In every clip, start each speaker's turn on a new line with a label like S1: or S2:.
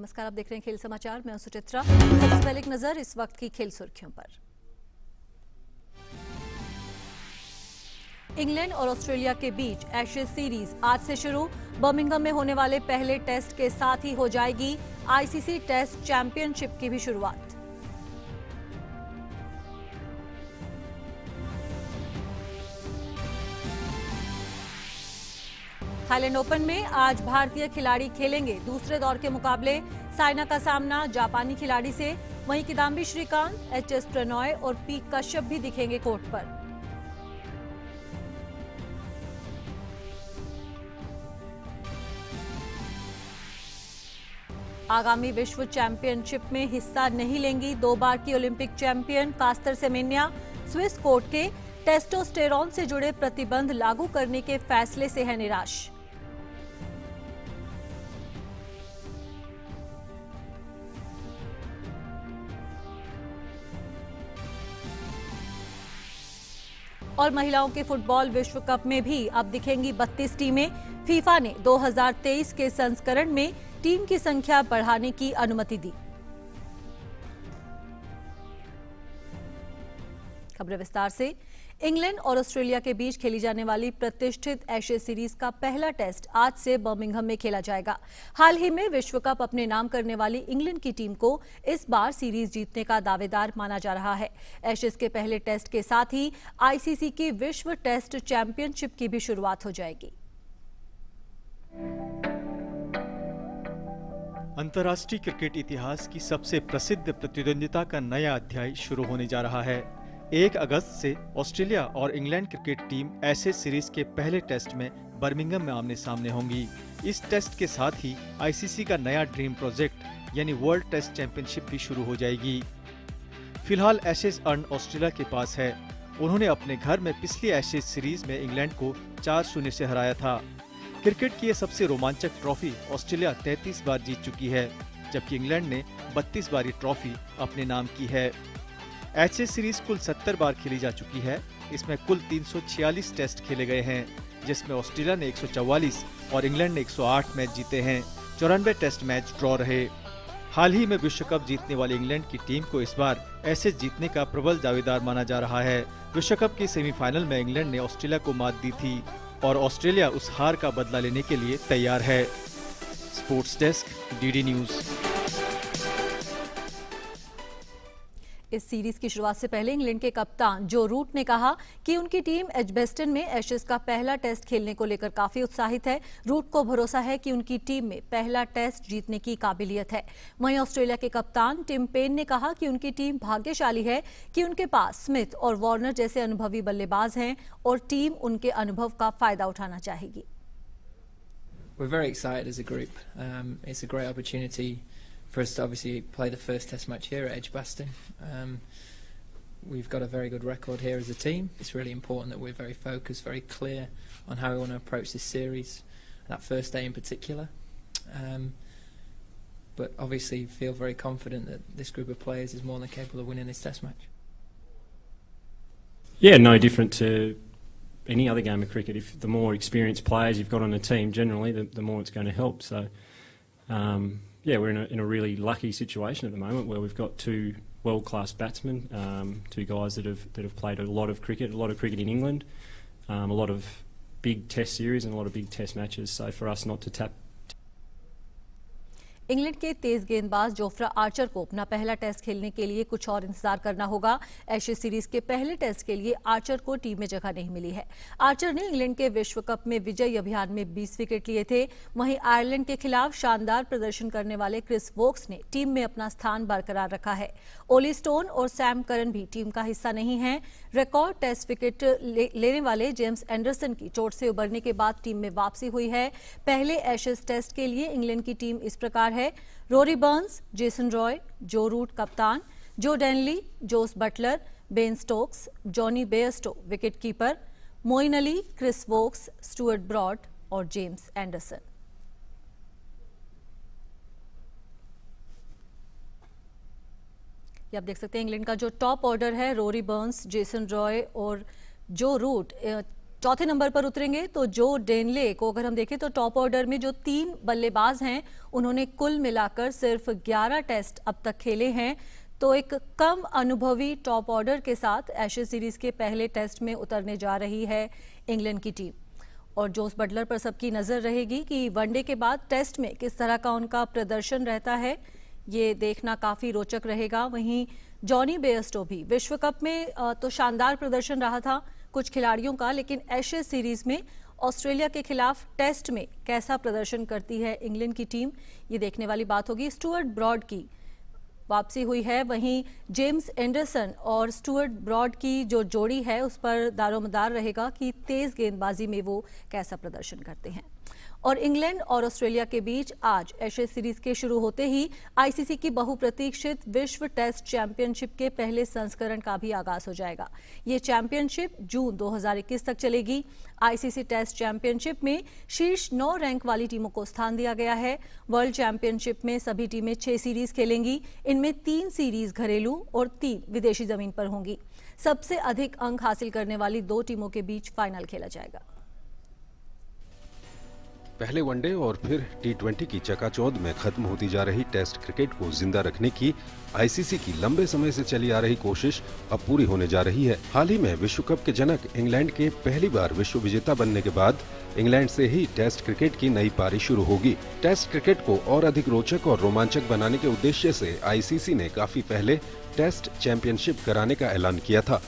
S1: नमस्कार, आप देख रहे हैं खेल समाचार। मैं हूं सुचित्रा। सबसे पहले एक नजर इस वक्त की खेल सुर्खियों पर। इंग्लैंड और ऑस्ट्रेलिया के बीच एशेज सीरीज आज से शुरू। बर्मिंघम में होने वाले पहले टेस्ट के साथ ही हो जाएगी आईसीसी टेस्ट चैंपियनशिप की भी शुरुआत। थाईलैंड ओपन में आज भारतीय खिलाड़ी खेलेंगे दूसरे दौर के मुकाबले। साइना का सामना जापानी खिलाड़ी से, वहीं किदाम्बी श्रीकांत, एचएस प्रणॉय और पी कश्यप भी दिखेंगे कोर्ट पर। आगामी विश्व चैंपियनशिप में हिस्सा नहीं लेंगी 2 बार की Olympic champion Caster Semenya. Swiss court के टेस्टोस्टेरोन से जुड़े प्रतिबंध लागू करने के फैसले से है निराश। और महिलाओं के फुटबॉल विश्व कप में भी अब दिखेंगी 32 टीमें। फीफा ने 2023 के संस्करण में टीम की संख्या बढ़ाने की अनुमति दी। खबरें विस्तार से। इंग्लैंड और ऑस्ट्रेलिया के बीच खेली जाने वाली प्रतिष्ठित एशेज सीरीज का पहला टेस्ट आज से बर्मिंघम में खेला जाएगा। हाल ही में विश्व कप अपने नाम करने वाली इंग्लैंड की टीम को इस बार सीरीज जीतने का दावेदार माना जा रहा है। एशेज के पहले टेस्ट के साथ ही आईसीसी की विश्व टेस्ट चैंपियनशिप की भी शुरुआत हो जाएगी।
S2: अंतर्राष्ट्रीय क्रिकेट इतिहास की सबसे प्रसिद्ध प्रतिद्वंदिता का नया अध्याय शुरू होने जा रहा है। 1 अगस्त से ऑस्ट्रेलिया और England cricket team Ashes series के पहले टेस्ट में बर्मिंघम में आमने सामने होंगी। इस टेस्ट के साथ ही आईसीसी का नया ड्रीम प्रोजेक्ट यानी वर्ल्ड टेस्ट चैंपियनशिप भी शुरू हो जाएगी। फिलहाल एशेज अर्न ऑस्ट्रेलिया के पास है। उन्होंने अपने घर में पिछली एशेज सीरीज में इंग्लैंड को 4-0 से हराया था। क्रिकेट की यह सबसे रोमांचक ट्रॉफी ऑस्ट्रेलिया 33 बार जीत चुकी है, जबकि इंग्लैंड ने 32 बार ये ट्रॉफी अपने नाम की है। एशेज सीरीज कुल 70 बार खेली जा चुकी है। इसमें कुल 346 टेस्ट खेले गए हैं, जिसमें ऑस्ट्रेलिया ने 144 और इंग्लैंड ने 108 मैच जीते हैं। 94 टेस्ट मैच ड्रॉ रहे। हाल ही में विश्व कप जीतने वाली इंग्लैंड की टीम को इस बार एशेज जीतने का प्रबल दावेदार माना जा रहा है। विश्व कप की सेमीफाइनल में इंग्लैंड ने ऑस्ट्रेलिया को मात दी थी और ऑस्ट्रेलिया उस हार का बदला लेने के लिए तैयार है। Sports desk, DD news.
S1: इस सीरीज की शुरुआत से पहले इंग्लैंड के कप्तान जो रूट ने कहा कि उनकी टीम एजबेस्टन में एशेज का पहला टेस्ट खेलने को लेकर काफी उत्साहित है। रूट को भरोसा है कि उनकी टीम में पहला टेस्ट जीतने की काबिलियत है। वहीं ऑस्ट्रेलिया के कप्तान टिम पेन ने कहा कि उनकी टीम भाग्यशाली है कि उनके पास स्मिथ और वार्नर जैसे अनुभवी बल्लेबाज हैं और टीम उनके अनुभव का फायदा उठाना चाहेगी।
S3: We're very excited as a group. It's a great opportunity for us to obviously play the first test match here at Edgbaston. We've got a very good record here as a team. It's really important that we're very focused, very clear on how we want to approach this series, that first day in particular. But obviously feel very confident that this group of players is more than capable of winning this test match.
S4: Yeah, no different to any other game of cricket. If the more experienced players you've got on a team, generally, the more it's going to help. So, yeah, we're in a really lucky situation at the moment where we've got 2 world-class batsmen, 2 guys that have played a lot of cricket in England, a lot of big test series and a lot of big test matches. So for us not to tap.
S1: England के तेज गेंदबाज Jofra Archer को अपना पहला test खेलने के लिए कुछ और इंतजार करना होगा। एशेज सीरीज के पहले टेस्ट के लिए आर्चर को टीम में जगह नहीं मिली है। आर्चर ने इंग्लैंड के विश्व कप में विजयी अभियान में 20 विकेट लिए थे। वहीं आयरलैंड के खिलाफ शानदार प्रदर्शन करने वाले क्रिस वोक्स ने टीम में अपना स्थान बरकरार रखा है। ओली स्टोन और सैम करन भी टीम का हिस्सा नहीं है। रिकॉर्ड टेस्ट विकेट लेने वाले जेम्स एंडरसन की चोट से उबरने के बाद टीम में वापसी हुई है। पहले एशेज टेस्ट के लिए इंग्लैंड की टीम इस प्रकार है: रोरी बर्न्स, जेसन रॉय, जो Root captain, Joe Denly, Jos Buttler, Ben Stokes, Jonny Bairstow wicketkeeper, Moeen Ali, Chris Woakes, Stuart Broad और जेम्स एंडरसन। ये आप देख सकते हैं इंग्लैंड का जो टॉप ऑर्डर है: रोरी बर्न्स, जेसन रॉय और जो रूट। चौथे नंबर पर उतरेंगे तो जो डेनले को अगर हम देखें तो टॉप ऑर्डर में जो 3 बल्लेबाज हैं उन्होंने कुल मिलाकर सिर्फ 11 टेस्ट अब तक खेले हैं। तो एक कम अनुभवी टॉप ऑर्डर के साथ एशेज सीरीज के पहले टेस्ट में उतरने जा रही है इंग्लैंड की टीम। और जोस बटलर पर सबकी नजर रहेगी कि वनडे के बाद टेस्ट में किस तरह का उनका प्रदर्शन रहता है, ये देखना काफी रोचक रहेगा। वहीं जॉनी बेयरस्टो भी विश्व कप में तो शानदार प्रदर्शन रहा था कुछ खिलाड़ियों का, लेकिन एशेज सीरीज में ऑस्ट्रेलिया के खिलाफ टेस्ट में कैसा प्रदर्शन करती है इंग्लैंड की टीम, ये देखने वाली बात होगी। स्टुअर्ट ब्रॉड की वापसी हुई है, वहीं जेम्स एंडरसन और स्टुअर्ट ब्रॉड की जो जोड़ी है उस पर दारोमदार रहेगा कि तेज गेंदबाजी में वो कैसा प्रदर्शन करते हैं। और इंग्लैंड और ऑस्ट्रेलिया के बीच आज एशेज सीरीज के शुरू होते ही आईसीसी की बहुप्रतीक्षित विश्व टेस्ट चैंपियनशिप के पहले संस्करण का भी आगाज हो जाएगा। ये चैंपियनशिप जून 2021 तक चलेगी। आईसीसी टेस्ट चैंपियनशिप में शीर्ष 9 रैंक वाली टीमों को स्थान दिया गया है। वर्ल्ड चैंपियनशिप में सभी टीमें 6 सीरीज खेलेंगी। इनमें 3 सीरीज घरेलू और 3 विदेशी जमीन पर होंगी। सबसे अधिक अंक हासिल करने वाली 2 टीमों के बीच फाइनल खेला जाएगा।
S5: पहले वनडे और फिर टी20 की चकाचौंध में खत्म होती जा रही टेस्ट क्रिकेट को जिंदा रखने की आईसीसी की लंबे समय से चली आ रही कोशिश अब पूरी होने जा रही है। हाल ही में विश्व कप के जनक इंग्लैंड के पहली बार विश्व विजेता बनने के बाद इंग्लैंड से ही टेस्ट क्रिकेट की नई पारी शुरू होगी। टेस्ट क्रिकेट को और अधिक रोचक और रोमांचक बनाने के उद्देश्य से आईसीसी ने काफी पहले टेस्ट चैंपियनशिप कराने का ऐलान किया था,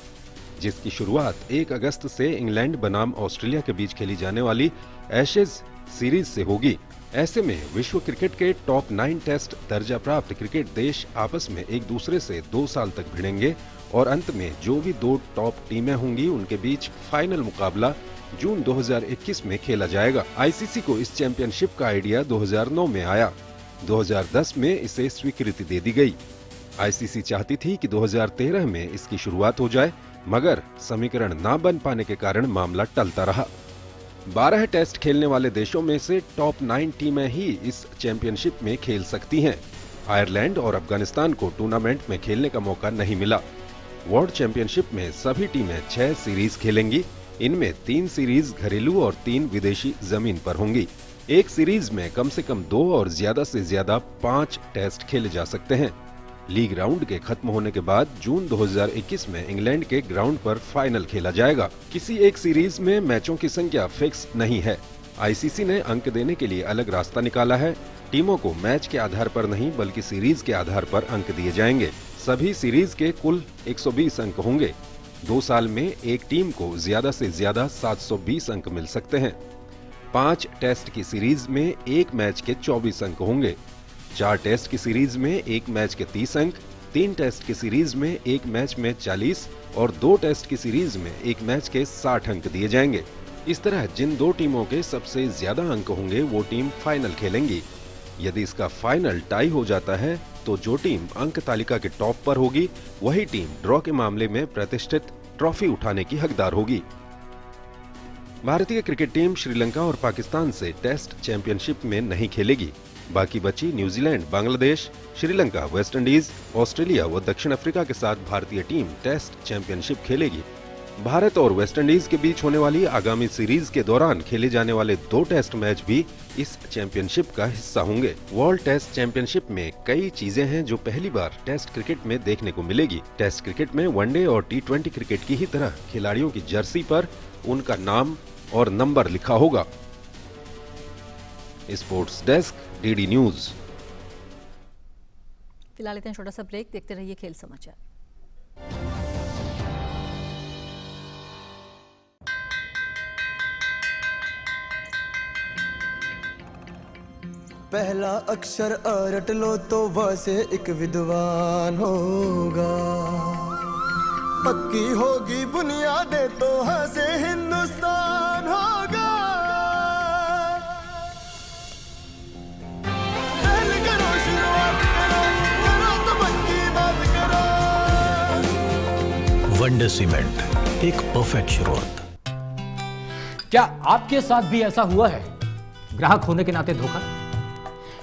S5: जिसकी शुरुआत 1 अगस्त से इंग्लैंड बनाम ऑस्ट्रेलिया के बीच खेली जाने वाली एशेज सीरीज से होगी। ऐसे में विश्व क्रिकेट के टॉप 9 टेस्ट दर्जा प्राप्त क्रिकेट देश आपस में एक दूसरे से 2 साल तक भिड़ेंगे और अंत में जो भी 2 टॉप टीमें होंगी उनके बीच फाइनल मुकाबला जून 2021 में खेला जाएगा। आईसीसी को इस चैंपियनशिप का आइडिया 2009 में आया। 2010 में इसे स्वीकृति दे दी गई। आईसीसी चाहती थी कि 2013 में इसकी शुरुआत हो जाए, मगर समीकरण न बन पाने के कारण मामला टलता रहा। 12 टेस्ट खेलने वाले देशों में से टॉप 9 टीमें ही इस चैंपियनशिप में खेल सकती हैं। आयरलैंड और अफगानिस्तान को टूर्नामेंट में खेलने का मौका नहीं मिला। वर्ल्ड चैंपियनशिप में सभी टीमें 6 सीरीज खेलेंगी। इनमें 3 सीरीज घरेलू और 3 विदेशी जमीन पर होंगी। एक सीरीज में कम से कम 2 और ज्यादा से ज्यादा 5 टेस्ट खेले जा सकते हैं। लीग राउंड के खत्म होने के बाद जून 2021 में इंग्लैंड के ग्राउंड पर फाइनल खेला जाएगा। किसी एक सीरीज में मैचों की संख्या फिक्स नहीं है। आईसीसी ने अंक देने के लिए अलग रास्ता निकाला है। टीमों को मैच के आधार पर नहीं बल्कि सीरीज के आधार पर अंक दिए जाएंगे। सभी सीरीज के कुल 120 अंक होंगे। 2 साल में एक टीम को ज्यादा से ज्यादा 720 अंक मिल सकते हैं। 5 टेस्ट की सीरीज में एक मैच के 24 अंक होंगे। 4 टेस्ट की सीरीज में एक मैच के 30 अंक, 3 टेस्ट की सीरीज में एक मैच में 40 और 2 टेस्ट की सीरीज में एक मैच के 60 अंक दिए जाएंगे। इस तरह जिन 2 टीमों के सबसे ज्यादा अंक होंगे वो टीम फाइनल खेलेंगी। यदि इसका फाइनल टाई हो जाता है तो जो टीम अंक तालिका के टॉप पर होगी वही टीम ड्रॉ के मामले में प्रतिष्ठित ट्रॉफी उठाने की हकदार होगी। भारतीय क्रिकेट टीम श्रीलंका और पाकिस्तान से टेस्ट चैंपियनशिप में नहीं खेलेगी। बाकी बची New Zealand, Bangladesh, Sri Lanka, West Indies, Australia व दक्षिण अफ्रीका के साथ भारतीय टीम टेस्ट चैंपियनशिप खेलेगी। भारत और वेस्ट इंडीज के बीच होने वाली आगामी सीरीज के दौरान खेले जाने वाले 2 टेस्ट मैच भी इस चैंपियनशिप का हिस्सा होंगे। वर्ल्ड टेस्ट चैंपियनशिप में कई चीजें हैं जो पहली बार टेस्ट क्रिकेट में देखने को मिलेगी। टेस्ट क्रिकेट में वनडे और टी20 क्रिकेट की ही तरह खिलाड़ियों की जर्सी पर उनका नाम और नंबर लिखा होगा। Sports desk, DD news.
S1: फिलहाल इतना छोटा सा ब्रेक, देखते रहिए खेल समाचार।
S6: पहला अक्षर अ रट लो तो व से एक विद्वान होगा। पक्की होगी बुनियादें तो ह से हिंदुस्तान होगा। खेल करो, शुरुआत करो, करो तो पक्की बात करो।
S7: वनडे सीमेंट, एक परफेक्ट शुरुआत।
S8: क्या आपके साथ भी ऐसा हुआ है? ग्राहक होने के नाते धोखा?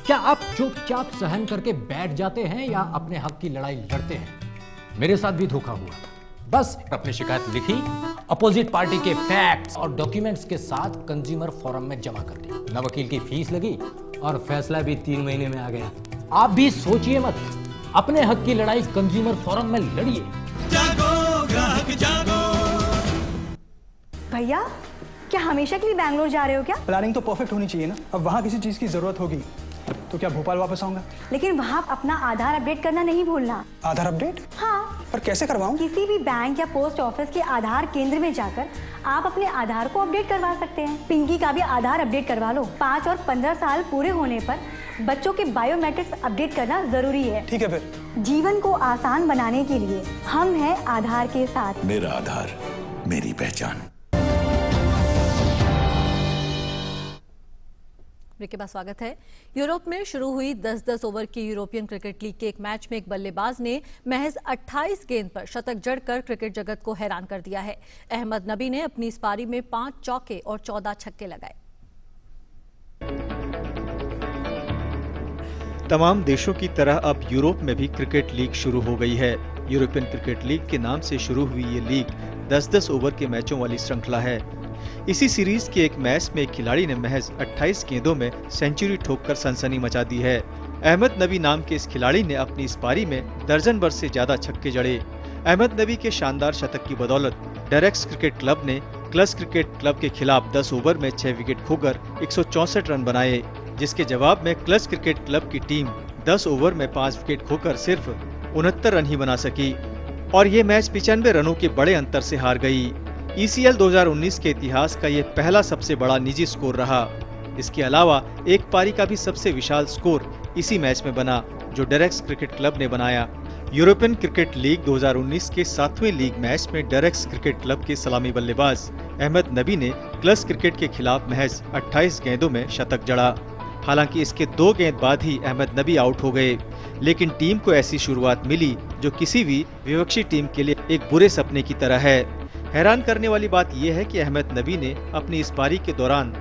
S8: क्या आप चुपचाप सहन करके बैठ जाते हैं या अपने हक की लड़ाई लड़ते हैं? मेरे साथ भी धोखा हुआ। बस अपनी शिकायत लिखी अपोजिट पार्टी के फैक्ट्स और डॉक्यूमेंट्स के साथ कंज्यूमर फोरम में जमा कर दी। न वकील की फीस लगी और फैसला भी 3 महीने में आ गया। आप भी सोचिए मत, अपने हक की लड़ाई कंज्यूमर फोरम में लड़िए।
S9: जागो ग्राहक जागो।
S10: भैया, क्या हमेशा के लिए बैंगलोर जा रहे हो क्या?
S11: प्लानिंग तो परफेक्ट होनी चाहिए ना। अब वहाँ किसी चीज की जरूरत होगी तो क्या भोपाल वापस आऊंगा?
S10: लेकिन वहाँ अपना आधार अपडेट करना नहीं भूलना।
S11: आधार अपडेट?
S10: हाँ।
S11: पर कैसे करवाऊँ?
S10: किसी भी बैंक या पोस्ट ऑफिस के आधार केंद्र में जाकर आप अपने आधार को अपडेट करवा सकते हैं। पिंकी का भी आधार अपडेट करवा लो। 5 और 15 साल पूरे होने पर बच्चों के बायोमेट्रिक्स अपडेट करना जरूरी है।
S11: ठीक है फिर।
S10: जीवन को आसान बनाने के लिए हम हैं आधार के साथ।
S7: मेरा आधार, मेरी पहचान।
S1: ब्रेक के बाद स्वागत है। यूरोप में शुरू हुई 10-10 ओवर की यूरोपियन क्रिकेट लीग के एक मैच में एक बल्लेबाज ने महज 28 गेंद पर शतक जड़कर क्रिकेट जगत को हैरान कर दिया है। अहमद नबी ने अपनी इस पारी में 5 चौके और 14 छक्के लगाए।
S2: तमाम देशों की तरह अब यूरोप में भी क्रिकेट लीग शुरू हो गई है। यूरोपियन क्रिकेट लीग के नाम से शुरू हुई ये लीग 10-10 ओवर के मैचों वाली श्रृंखला है। इसी सीरीज के एक मैच में एक खिलाड़ी ने महज 28 गेंदों में सेंचुरी ठोककर सनसनी मचा दी है। अहमद नबी नाम के इस खिलाड़ी ने अपनी इस पारी में दर्जन भर से ज्यादा छक्के जड़े। अहमद नबी के शानदार शतक की बदौलत डेरेक्स क्रिकेट क्लब ने क्लस क्रिकेट क्लब के खिलाफ 10 ओवर में 6 विकेट खोकर 164 रन बनाए, जिसके जवाब में क्लस क्रिकेट क्लब की टीम 10 ओवर में 5 विकेट खोकर सिर्फ 69 रन ही बना सकी और ये मैच 95 रनों के बड़े अंतर से हार गई। ECL 2019 के इतिहास का ये पहला सबसे बड़ा निजी स्कोर रहा। इसके अलावा एक पारी का भी सबसे विशाल स्कोर इसी मैच में बना, जो डेरेक्स क्रिकेट क्लब ने बनाया। यूरोपियन क्रिकेट लीग 2019 के 7वें लीग मैच में डेरेक्स क्रिकेट क्लब के सलामी बल्लेबाज अहमद नबी ने क्लस क्रिकेट के खिलाफ महज 28 गेंदों में शतक जड़ा। हालांकि इसके 2 गेंद बाद ही अहमद नबी आउट हो गए, लेकिन टीम को ऐसी शुरुआत मिली जो किसी भी विपक्षी टीम के लिए एक बुरे सपने की तरह है। हैरान करने वाली बात यह है कि अहमद नबी ने अपनी इस पारी के दौरान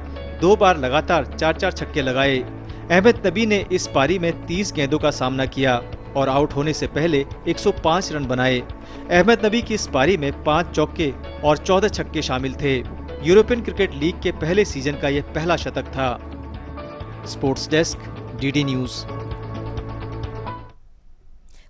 S2: 2 बार लगातार 4-4 छक्के लगाए। अहमद नबी ने इस पारी में 30 गेंदों का सामना किया और आउट होने से पहले 105 रन बनाए। अहमद नबी की इस पारी में 5 चौके और 14 छक्के शामिल थे। यूरोपियन क्रिकेट लीग के पहले सीजन का यह पहला शतक था। Sports desk, DD news.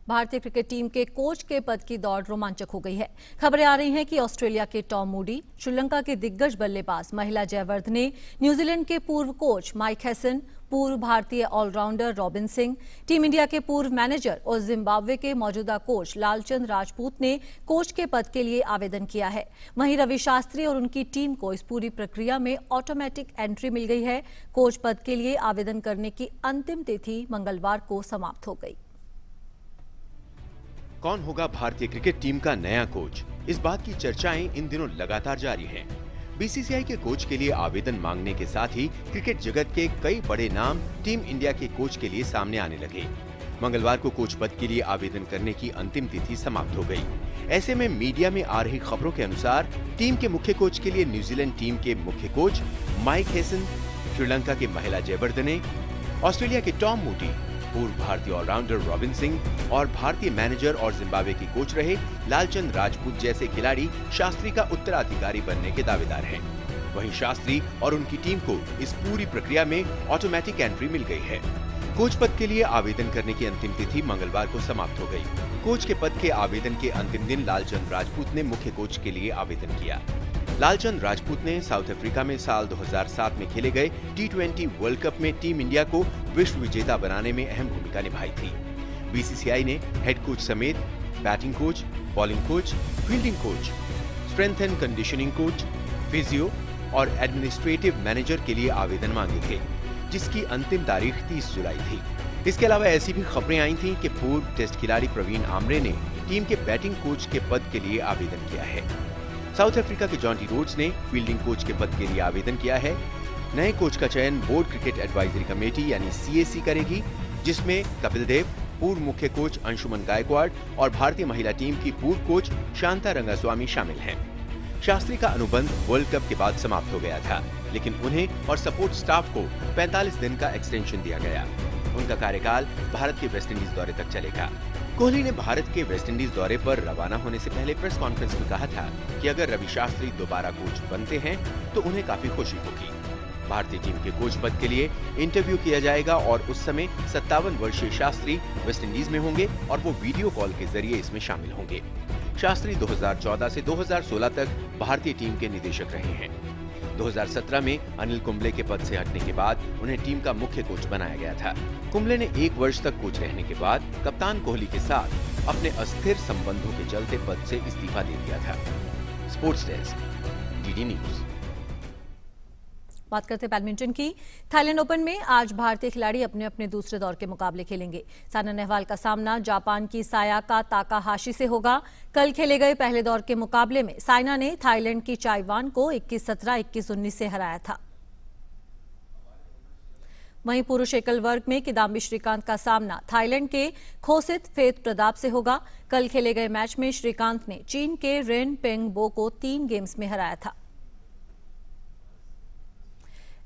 S1: भारतीय क्रिकेट टीम के कोच के पद की दौड़ रोमांचक हो गई है। खबरें आ रही हैं कि ऑस्ट्रेलिया के टॉम मूडी, श्रीलंका के दिग्गज बल्लेबाज महिला जयवर्धने, न्यूजीलैंड के पूर्व कोच माइक हेसन, पूर्व भारतीय allrounder Robin Singh, team India के पूर्व मैनेजर और जिम्बाब्वे के मौजूदा कोच लालचंद राजपूत ने कोच के पद के लिए आवेदन किया है। वहीं रवि शास्त्री और उनकी टीम को इस पूरी प्रक्रिया में ऑटोमेटिक एंट्री मिल गई है। कोच पद के लिए आवेदन करने की अंतिम तिथि मंगलवार को समाप्त हो गई।
S12: कौन होगा भारतीय क्रिकेट टीम का नया कोच? इस बात की चर्चाएं इन दिनों लगातार जारी हैं। बीसीसीआई के कोच के लिए आवेदन मांगने के साथ ही क्रिकेट जगत के कई बड़े नाम टीम इंडिया के कोच के लिए सामने आने लगे। मंगलवार को कोच पद के लिए आवेदन करने की अंतिम तिथि समाप्त हो गई। ऐसे में मीडिया में आ रही खबरों के अनुसार टीम के मुख्य कोच के लिए न्यूजीलैंड टीम के मुख्य कोच माइक हेसन, श्रीलंका के महिला जयवर्धने, ऑस्ट्रेलिया के टॉम मूडी, पूर्व भारतीय ऑलराउंडर रॉबिन सिंह और भारतीय मैनेजर और जिम्बाब्वे के कोच रहे लालचंद राजपूत जैसे खिलाड़ी शास्त्री का उत्तराधिकारी बनने के दावेदार हैं। वहीं शास्त्री और उनकी टीम को इस पूरी प्रक्रिया में ऑटोमेटिक एंट्री मिल गई है। कोच पद के लिए आवेदन करने की अंतिम तिथि मंगलवार को समाप्त हो गई। कोच के पद के आवेदन के अंतिम दिन लालचंद राजपूत ने मुख्य कोच के लिए आवेदन किया। लालचंद राजपूत ने साउथ अफ्रीका में साल 2007 में खेले गए T20 वर्ल्ड कप में टीम इंडिया को विश्व विजेता बनाने में अहम भूमिका निभाई थी। बीसीसीआई ने हेड कोच समेत batting coach, bowling coach, fielding coach, strength and conditioning coach, physio और एडमिनिस्ट्रेटिव मैनेजर के लिए आवेदन मांगे थे, जिसकी अंतिम तारीख 30 जुलाई थी। इसके अलावा ऐसी भी खबरें आई थीं कि पूर्व टेस्ट खिलाड़ी प्रवीण आमरे ने टीम के बैटिंग कोच के पद के लिए आवेदन किया है। साउथ अफ्रीका के जॉन्टी रोड्स ने फील्डिंग कोच के पद के लिए आवेदन किया है। नए कोच का चयन बोर्ड क्रिकेट एडवाइजरी कमेटी यानी CAC करेगी, जिसमें कपिल देव, पूर्व मुख्य कोच अंशुमन गायकवाड़ और भारतीय महिला टीम की पूर्व कोच शांता रंगास्वामी शामिल हैं। शास्त्री का अनुबंध वर्ल्ड कप के बाद समाप्त हो गया था, लेकिन उन्हें और सपोर्ट स्टाफ को 45 दिन का एक्सटेंशन दिया गया। उनका कार्यकाल भारत के वेस्टइंडीज दौरे तक चलेगा। कोहली ने भारत के वेस्टइंडीज दौरे पर रवाना होने से पहले प्रेस कॉन्फ्रेंस में कहा था कि अगर रवि शास्त्री दोबारा कोच बनते हैं तो उन्हें काफी खुशी होगी। भारतीय टीम के कोच पद के लिए इंटरव्यू किया जाएगा और उस समय 57 वर्षीय शास्त्री वेस्टइंडीज में होंगे और वो वीडियो कॉल के जरिए इसमें शामिल होंगे। शास्त्री 2014 से 2016 तक भारतीय टीम के निदेशक रहे हैं। 2017 में अनिल कुंबले के पद से हटने के बाद उन्हें टीम का मुख्य कोच बनाया गया था। कुंबले ने 1 वर्ष तक कोच रहने के बाद कप्तान कोहली के साथ अपने अस्थिर संबंधों के चलते पद से इस्तीफा दे दिया था। Sports desk, DD news.
S1: बात करते हैं बैडमिंटन की। थाईलैंड ओपन में आज भारतीय खिलाड़ी अपने अपने दूसरे दौर के मुकाबले खेलेंगे। साइना नेहवाल का सामना जापान की सायाका ताकाहाशी से होगा। कल खेले गए पहले दौर के मुकाबले में साइना ने थाईलैंड की चाइवान को 21-17, 21-19 से हराया था। वहीं पुरुष एकल वर्ग में किदाम्बी श्रीकांत का सामना थाईलैंड के खोसित फेत प्रताप से होगा। कल खेले गए मैच में श्रीकांत ने चीन के रेन पेंग बो को 3 गेम्स में हराया था।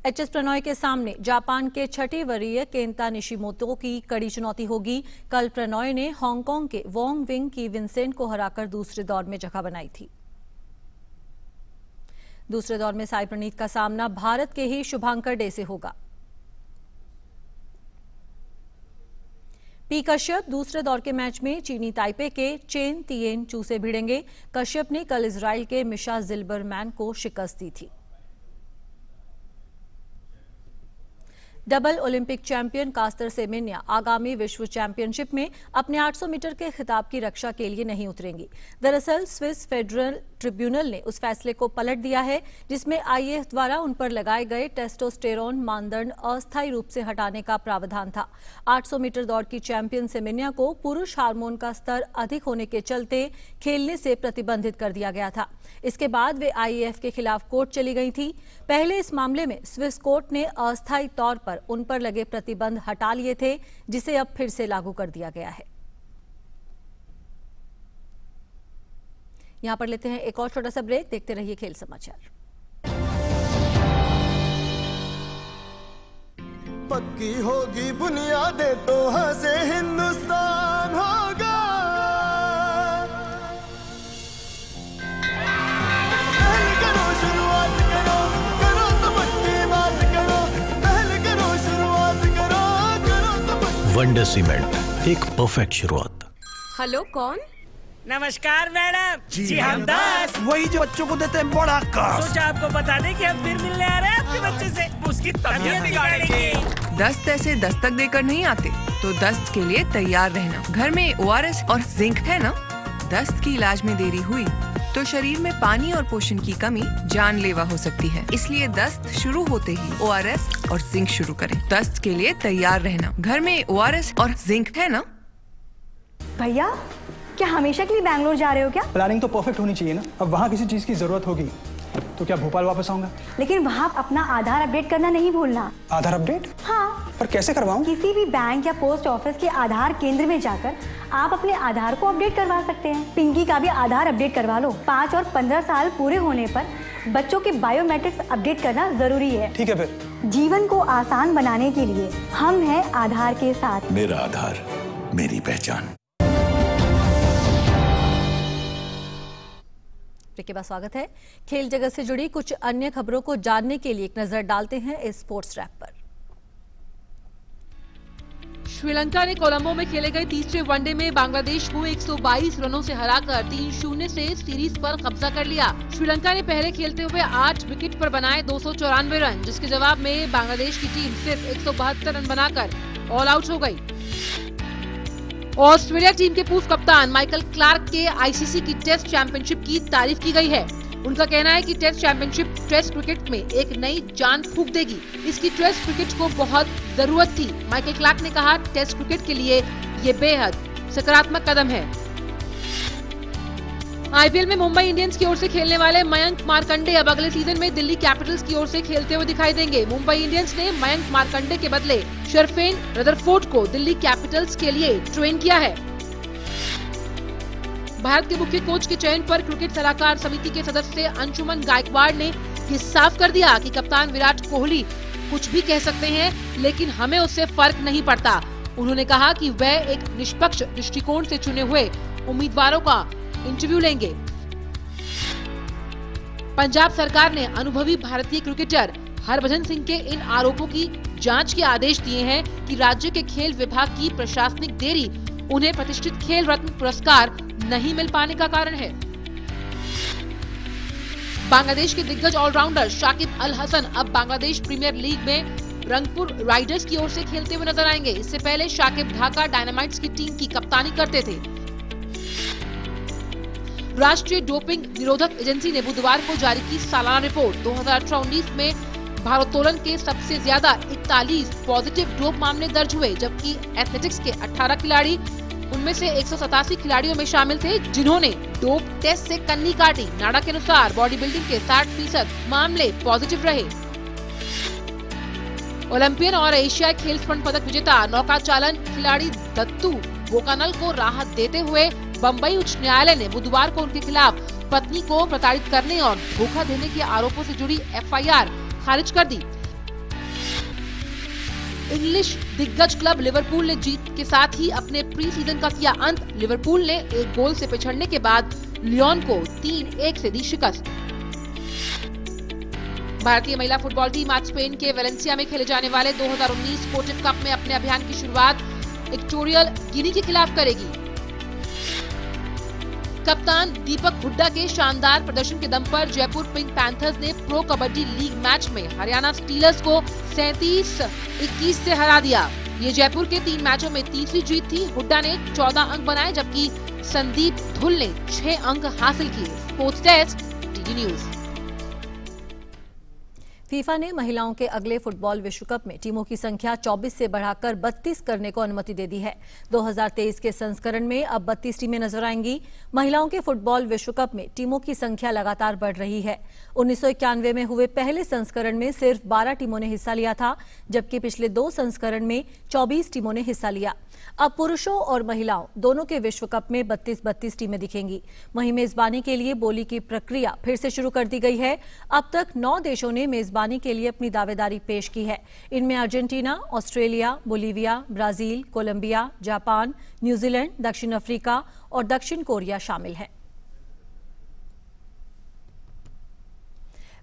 S1: एचएस प्रणॉय के सामने जापान के 6 वरीय केंता निशिमोतो की कड़ी चुनौती होगी। कल प्रणॉय ने हांगकांग के वोंग विंग की विंसेंट को हराकर दूसरे दौर में जगह बनाई थी। दूसरे दौर में साई प्रणीत का सामना भारत के ही शुभांकर डे से होगा। पी कश्यप दूसरे दौर के मैच में चीनी ताइपे के चेन तियेन चू से भिड़ेंगे। कश्यप ने कल इजराइल के मिशा जिल्बरमैन को शिकस्त दी थी। Double Olympic champion Caster Semenya आगामी विश्व चैंपियनशिप में अपने 800 मीटर के खिताब की रक्षा के लिए नहीं उतरेंगी। दरअसल स्विस फेडरल ट्रिब्यूनल ने उस फैसले को पलट दिया है जिसमें आईएएफ द्वारा उन पर लगाए गए टेस्टोस्टेरोन मानदंड अस्थायी रूप से हटाने का प्रावधान था। 800 मीटर दौड़ की चैंपियन सेमेन्या को पुरुष हार्मोन का स्तर अधिक होने के चलते खेलने से प्रतिबंधित कर दिया गया था। इसके बाद वे आईएएफ के खिलाफ कोर्ट चली गई थी। पहले इस मामले में स्विस कोर्ट ने अस्थायी तौर पर उन पर लगे प्रतिबंध हटा लिए थे, जिसे अब फिर से लागू कर दिया गया है। यहां पर लेते हैं एक और छोटा सा ब्रेक। देखते रहिए खेल समाचार।
S6: पक्की होगी बुनियादें तो हंसे हिंदुस्तान होगा। पहले करो शुरुआत करो, करो तो पक्की बात करो। पहले करो शुरुआत करो, करो तो पक्की।
S7: वंडर सीमेंट, एक परफेक्ट शुरुआत।
S13: हेलो, कौन?
S14: नमस्कार मैडम।
S7: जी
S14: हम 10
S7: वही जो बच्चों को देते हैं बड़ा कास्ट।
S14: सोचा आपको बता दें कि हम फिर मिलने आ रहे हैं आपके बच्चे से। उसकी तबीयत बिगाड़ेंगे।
S13: दस्त ऐसे दस्तक देकर नहीं आते, तो दस्त के लिए तैयार रहना। घर में ORS और जिंक है ना? दस्त की इलाज में देरी हुई तो शरीर में पानी और पोषण की कमी जानलेवा हो सकती है। इसलिए दस्त शुरू होते ही ORS और जिंक शुरू करें। दस्त के लिए तैयार रहना। घर में ORS और जिंक है ना?
S10: भैया, क्या हमेशा के लिए बैंगलोर जा रहे हो क्या?
S11: प्लानिंग तो परफेक्ट होनी चाहिए ना। अब वहाँ किसी चीज़ की ज़रूरत होगी तो क्या भोपाल वापस आऊंगा?
S10: लेकिन वहाँ अपना आधार अपडेट करना नहीं भूलना।
S11: आधार अपडेट?
S10: हाँ।
S11: पर कैसे करवाऊँ?
S10: किसी भी बैंक या पोस्ट ऑफिस के आधार केंद्र में जाकर आप अपने आधार को अपडेट करवा सकते हैं। पिंकी का भी आधार अपडेट करवा लो। 5 और 15 साल पूरे होने पर बच्चों के बायोमेट्रिक्स अपडेट करना जरूरी है।
S11: ठीक है फिर।
S10: जीवन को आसान बनाने के लिए हम हैं आधार के साथ।
S7: मेरा आधार, मेरी पहचान।
S1: के बाद स्वागत है। खेल जगत से जुड़ी कुछ अन्य खबरों को जानने के लिए एक नजर डालते हैं इस स्पोर्ट्स रैप पर।
S15: श्रीलंका ने कोलंबो में खेले गए तीसरे वनडे में बांग्लादेश को 122 रनों से हराकर 3-0 से सीरीज पर कब्जा कर लिया। श्रीलंका ने पहले खेलते हुए 8 विकेट पर बनाए 294 रन, जिसके जवाब में बांग्लादेश की टीम सिर्फ 172 रन बनाकर ऑल आउट हो गई। ऑस्ट्रेलिया टीम के पूर्व कप्तान माइकल क्लार्क के आईसीसी की टेस्ट चैंपियनशिप की तारीफ की गई है। उनका कहना है कि टेस्ट चैंपियनशिप टेस्ट क्रिकेट में एक नई जान फूंक देगी। इसकी टेस्ट क्रिकेट को बहुत जरूरत थी। माइकल क्लार्क ने कहा, टेस्ट क्रिकेट के लिए ये बेहद सकारात्मक कदम है। आईपीएल में मुंबई इंडियंस की ओर से खेलने वाले मयंक मार्कंडे अब अगले सीजन में दिल्ली कैपिटल्स की ओर से खेलते हुए दिखाई देंगे। मुंबई इंडियंस ने मयंक मार्कंडे के बदले शर्फेन रदरफोर्ड को दिल्ली कैपिटल्स के लिए ट्रेन किया है। भारत के मुख्य कोच के चयन पर क्रिकेट सलाहकार समिति के सदस्य अंशुमन गायकवाड़ ने ये साफ कर दिया कि कप्तान विराट कोहली कुछ भी कह सकते हैं, लेकिन हमें उससे फर्क नहीं पड़ता। उन्होंने कहा कि वह एक निष्पक्ष दृष्टिकोण से चुने हुए उम्मीदवारों का इंटरव्यू लेंगे। पंजाब सरकार ने अनुभवी भारतीय क्रिकेटर हरभजन सिंह के इन आरोपों की जांच के आदेश दिए हैं कि राज्य के खेल विभाग की प्रशासनिक देरी उन्हें प्रतिष्ठित खेल रत्न पुरस्कार नहीं मिल पाने का कारण है। बांग्लादेश के दिग्गज ऑलराउंडर शाकिब अल हसन अब बांग्लादेश प्रीमियर लीग में रंगपुर राइडर्स की ओर से खेलते हुए नजर आएंगे। इससे पहले शाकिब ढाका डायनामाइट्स की टीम की कप्तानी करते थे। राष्ट्रीय डोपिंग निरोधक एजेंसी ने बुधवार को जारी की सालाना रिपोर्ट। 2018-19 में भारोत्तोलन के सबसे ज्यादा 41 पॉजिटिव डोप मामले दर्ज हुए, जबकि एथलेटिक्स के 18 खिलाड़ी, उनमें से 187 खिलाड़ियों में शामिल थे जिन्होंने डोप टेस्ट से कन्नी काटी। नाडा के अनुसार बॉडी बिल्डिंग के 60% मामले पॉजिटिव रहे। ओलंपियन और एशियाई खेल स्वर्ण पदक विजेता नौका चालन खिलाड़ी दत्तू बोकानल को राहत देते हुए बम्बई उच्च न्यायालय ने बुधवार को उनके खिलाफ पत्नी को प्रताड़ित करने और धोखा देने के आरोपों से जुड़ी एफआईआर खारिज कर दी। इंग्लिश दिग्गज क्लब लिवरपूल ने जीत के साथ ही अपने प्री सीजन का किया अंत। लिवरपूल ने एक गोल से पिछड़ने के बाद लियोन को 3-1 से दी शिकस्त। भारतीय महिला फुटबॉल टीम आज स्पेन के वेलेंसिया में खेले जाने वाले 2019 स्पोर्टिव कप में अपने अभियान की शुरुआत इक्वेटोरियल गिनी के खिलाफ करेगी। कप्तान दीपक हुड्डा के शानदार प्रदर्शन के दम पर जयपुर पिंक पैंथर्स ने प्रो कबड्डी लीग मैच में हरियाणा स्टीलर्स को 37-21 से हरा दिया। ये जयपुर के 3 मैचों में तीसरी जीत थी। हुड्डा ने 14 अंक बनाए, जबकि संदीप धुल ने 6 अंक हासिल किए। Sports desk, TV news.
S1: FIFA ने महिलाओं के अगले फुटबॉल विश्व कप में टीमों की संख्या 24 से बढ़ाकर 32 करने को अनुमति दे दी है। 2023 के संस्करण में अब 32 टीमें नजर आएंगी। महिलाओं के फुटबॉल विश्व कप में टीमों की संख्या लगातार बढ़ रही है। 1991 में हुए पहले संस्करण में सिर्फ 12 टीमों ने हिस्सा लिया था, जबकि पिछले 2 संस्करण में 24 टीमों ने हिस्सा लिया। अब पुरुषों और महिलाओं दोनों के विश्व कप में 32 टीमें दिखेंगी। वहीं मेजबानी के लिए बोली की प्रक्रिया फिर से शुरू कर दी गई है। अब तक 9 देशों ने मेजबानी के लिए अपनी दावेदारी पेश की है। इनमें Argentina, Australia, Bolivia, Brazil, Colombia, Japan, New Zealand, दक्षिण अफ्रीका और दक्षिण कोरिया शामिल हैं।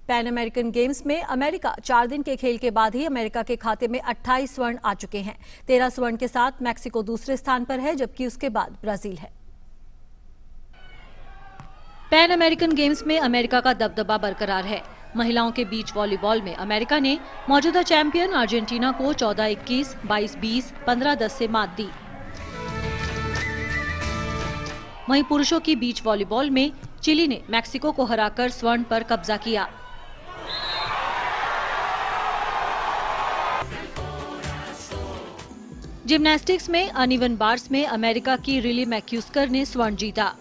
S1: पैन अमेरिकन गेम्स में अमेरिका 4 दिन के खेल के बाद ही अमेरिका के खाते में 28 स्वर्ण आ चुके हैं। 13 स्वर्ण के साथ मैक्सिको दूसरे स्थान पर है, जबकि उसके बाद ब्राजील है। पैन अमेरिकन गेम्स में अमेरिका का दबदबा बरकरार है। महिलाओं के बीच वॉलीबॉल में अमेरिका ने मौजूदा चैंपियन अर्जेंटीना को 14-21, 22-20, 15-10 से मात दी। वहीं पुरुषों की बीच वॉलीबॉल में चिली ने मैक्सिको को हराकर स्वर्ण पर कब्जा किया। जिम्नास्टिक्स में अनइवन बार्स में अमेरिका की रिली मैक्यूस्कर ने स्वर्ण जीता।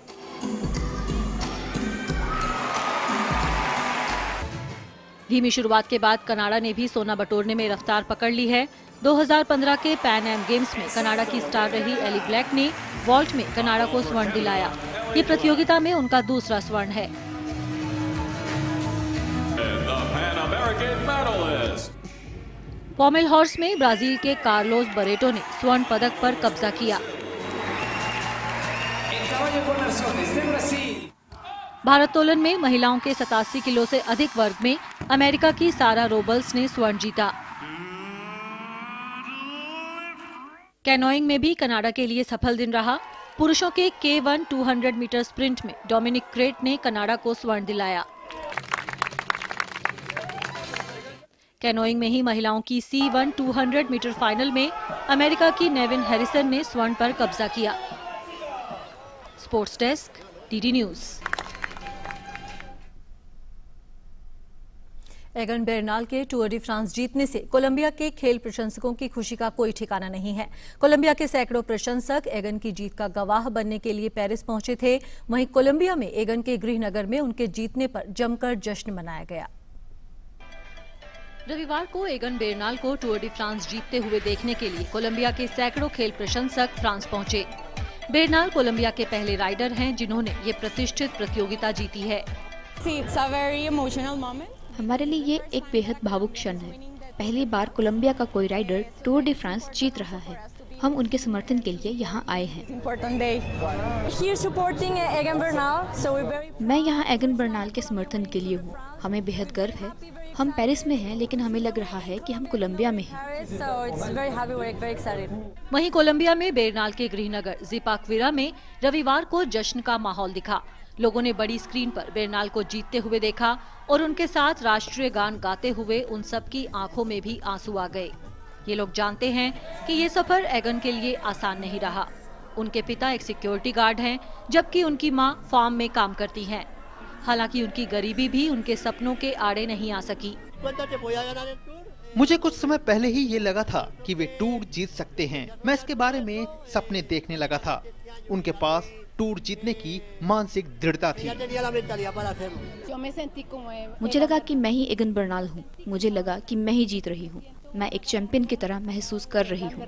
S1: धीमी शुरुआत के बाद कनाडा ने भी सोना बटोरने में रफ्तार पकड़ ली है। 2015 के पैन एम गेम्स में कनाडा की स्टार रही एली ब्लैक ने वॉल्ट में कनाडा को स्वर्ण दिलाया। ये प्रतियोगिता में उनका दूसरा स्वर्ण है। पॉमेल हॉर्स में ब्राजील के कार्लोस बरेटो ने स्वर्ण पदक पर कब्जा किया। भारोत्तोलन में महिलाओं के 87 किलो से अधिक वर्ग में अमेरिका की सारा रोबल्स ने स्वर्ण जीता। कैनोइंग में भी कनाडा के लिए सफल दिन रहा। पुरुषों के K1 200 मीटर स्प्रिंट में डोमिनिक क्रेट ने कनाडा को स्वर्ण दिलाया। कैनोइंग में ही महिलाओं की C1 200 मीटर फाइनल में अमेरिका की नेविन हैरिसन ने स्वर्ण पर कब्जा किया। Sports desk, DD news. Egan Bernal के टूर डी फ्रांस जीतने से कोलंबिया के खेल प्रशंसकों की खुशी का कोई ठिकाना नहीं है। कोलंबिया के सैकड़ों प्रशंसक एगन की जीत का गवाह बनने के लिए पेरिस पहुंचे थे। वहीं कोलंबिया में एगन के गृहनगर में उनके जीतने पर जमकर जश्न मनाया गया। रविवार को एगन बेरनाल को टूर डी फ्रांस जीतते हुए देखने के लिए कोलंबिया के सैकड़ों खेल प्रशंसक फ्रांस पहुंचे। बेरनाल कोलंबिया के पहले राइडर हैं जिन्होंने ये प्रतिष्ठित प्रतियोगिता जीती है।
S16: हमारे लिए ये एक बेहद भावुक क्षण है। पहली बार कोलंबिया का कोई राइडर टूर डी फ्रांस जीत रहा है। हम उनके समर्थन के लिए यहाँ आए हैं। मैं यहाँ एगन बर्नाल के समर्थन के लिए हूँ। हमें बेहद गर्व है। हम पेरिस में हैं, लेकिन हमें लग रहा है कि हम कोलंबिया में हैं।
S1: वहीं कोलंबिया में बेरनाल के गृहनगर ज़िपाक्विरा में रविवार को जश्न का माहौल दिखा। लोगों ने बड़ी स्क्रीन पर बेरनाल को जीतते हुए देखा और उनके साथ राष्ट्रीय गान गाते हुए उन सबकी आंखों में भी आंसू आ गए। ये लोग जानते हैं कि ये सफर एगन के लिए आसान नहीं रहा। उनके पिता एक सिक्योरिटी गार्ड हैं, जबकि उनकी मां फार्म में काम करती हैं। हालांकि उनकी गरीबी भी उनके सपनों के आड़े नहीं आ सकी।
S17: मुझे कुछ समय पहले ही ये लगा था कि वे टूर जीत सकते हैं। मैं इसके बारे में सपने देखने लगा था। उनके पास टूर जीतने की मानसिक दृढ़ता थी।
S16: मुझे लगा कि मैं ही एगन बर्नाल हूँ। मुझे लगा कि मैं ही जीत रही हूँ। मैं एक चैंपियन की तरह महसूस कर रही हूँ।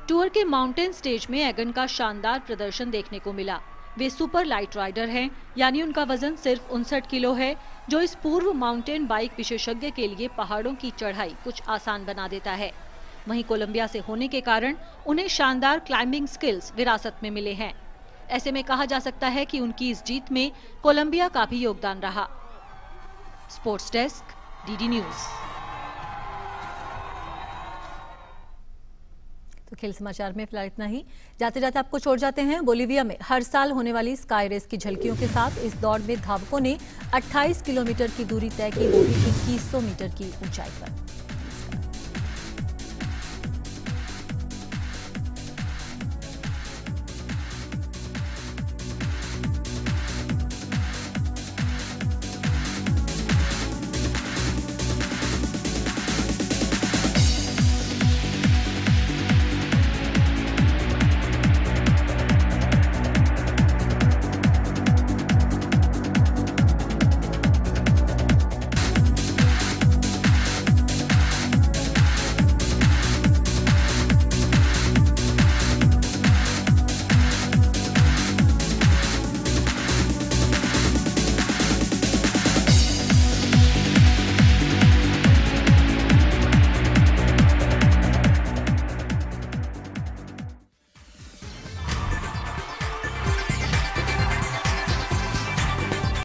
S1: टूर के माउंटेन स्टेज में एगन का शानदार प्रदर्शन देखने को मिला। वे सुपर लाइट राइडर हैं, यानी उनका वजन सिर्फ 59 किलो है, जो इस पूर्व माउंटेन बाइक विशेषज्ञ के लिए पहाड़ों की चढ़ाई कुछ आसान बना देता है। वहीं कोलंबिया से होने के कारण उन्हें शानदार क्लाइंबिंग स्किल्स विरासत में मिले हैं। ऐसे में कहा जा सकता है कि उनकी इस जीत में कोलंबिया का भी योगदान रहा। Sports desk, DD news. तो खेल समाचार में फिलहाल इतना ही। जाते जाते आपको छोड़ जाते हैं बोलीविया में हर साल होने वाली स्काई रेस की झलकियों के साथ। इस दौड़ में धावकों ने 28 किलोमीटर की दूरी तय की, वो भी 2100 मीटर की ऊंचाई पर।